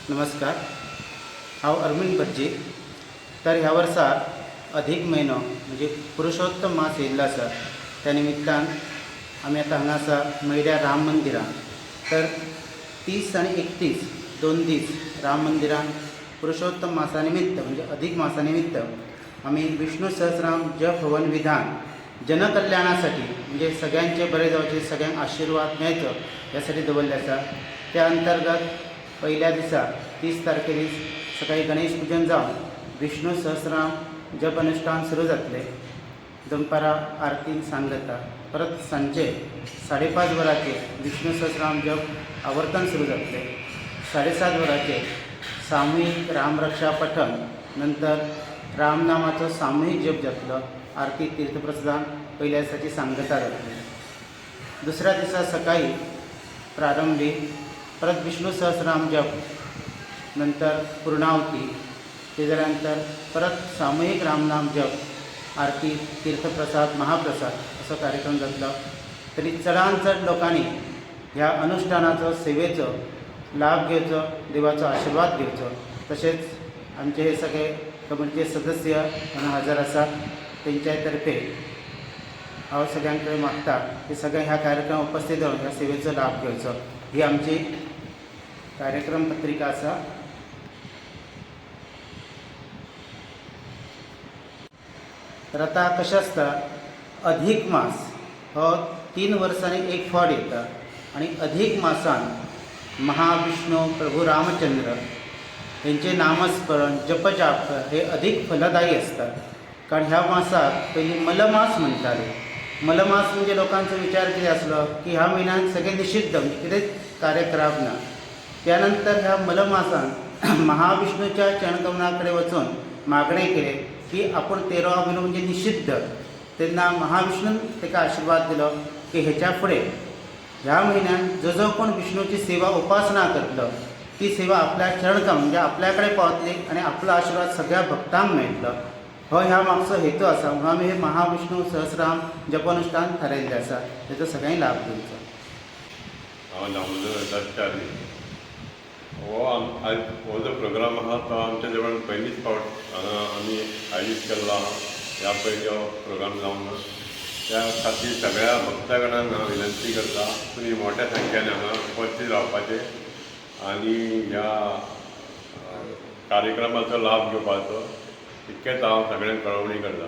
नमस्कार, हांव अरविंद भटजी. तर ह्या वर्सा अधिक म्हयनो म्हणजे पुरुषोत्तम मास येयल्लो आसा. त्या निमित्तान आमी आतां हांगा आसा मैड्या राम मंदिरान. तर 30 आनी 31 2 दीस राम मंदिरान पुरुषोत्तम मासा निमित्त म्हणजे अधिक मासा निमित्त आमी विष्णू सहस्रनाम जप हवन विधान जनकल्याणासाठी म्हणजे सगळ्यांचे बरे जावचे, सगळ्यांक आशिर्वाद मेळचो यासाठी दवरले आसा. त्या अंतर्गत पहिल्या दिसा 30 तारखे दीस सकाळी गणेश पूजन जावन विष्णू सहस्रनाम जप अनुष्ठान सुरू जातले. दनपारां आरतीन सांग जाता. परत सांजे 5:30 वरांचेर विष्णू सहस्रनाम जप आवर्तन सुरू जातले. 7:30 वरांचेर सामुहीक रामरक्षा पठण नंतर रामनामाचो सामुहीक जप जातलो. आरती तीर्थप्रसादान पहिल्या दिसाची सांगता जातली. दुसऱ्या दिसा सकाळी प्रारंभी परत विष्णू सहस्रनाम जप नंतर पूर्णावती, तेच्या नंतर परत सामुहीक रामनाम जप, आरती, तीर्थप्रसाद, महाप्रसाद असो कार्यक्रम जातलो. तरी चडांत चड लोकांनी ह्या अनुष्ठानाचो सेवेचो लाभ घेवचो, देवाचो आशिर्वाद घेवचो. तशेंच आमचे हे सगळे कमिटीचे सदस्य हांगा हजर आसात. तेंच्या तर्फे हांव सगळ्यां कडेन मागता की सगळे ह्या कार्यक्रमाक उपस्थित रावन ह्या सेवेचो लाभ घेवचो. ही आमची कार्यक्रम पत्रिका आसा. तर आतां कशें आसता, अधिक मास हो 3 वर्सांनी एक फावट येता आनी अधिक मासान महाविष्णू प्रभू रामचंद्र हेंचे नामस्मरण जपजाप हे अधिक फलदायी असतात. कारण ह्या मासाक पयलीं मलमास म्हणटाले. मलमास म्हणजे लोकांचो विचार कितें आसलो की ह्या म्हयन्यान सगळें निशिद्ध म्हणजे कितेंच कार्य करप ना. त्यानंतर ह्या मलमासान महाविष्णूच्या चरणकमला कडेन वचून मागणें केलें की आपूण 13वा म्हयनो म्हणजे निशिद्ध. तेन्ना महाविष्णून ताका आशिर्वाद दिलो की हेच्या फुडें ह्या म्हयन्यान जो जो कोण विष्णूची सेवा उपासना करतलो ती सेवा आपल्या चरणकम म्हणजे आपल्या कडेन पावतली आनी आपलो आशिर्वाद सगळ्या भक्तांक मेळटलो. हो ह्या मागचो हेतू आसा. म्हणून आमी हे महाविष्णू सहस्रनाम जपानुष्ठान थारायिल्लें आसा. तेचो सगळ्यांनी लाभ घेवचो. हांव दामोदर दत्तारी. हो जो प्रोग्राम आहा तो आमच्या जवळ पयलींच फावट आमी आयोजीत केल्लो आहा. ह्या पयली हो प्रोग्राम जावंक ना. त्या खातीर सगळ्या भक्तगणांक हांव विनंती करता तुमी मोठ्या संख्येन हांगा उपस्थित रावपाचें आनी ह्या कार्यक्रमाचो लाभ घेवपाचो इतकेंच हांव सगळ्यांक कळवणी करता.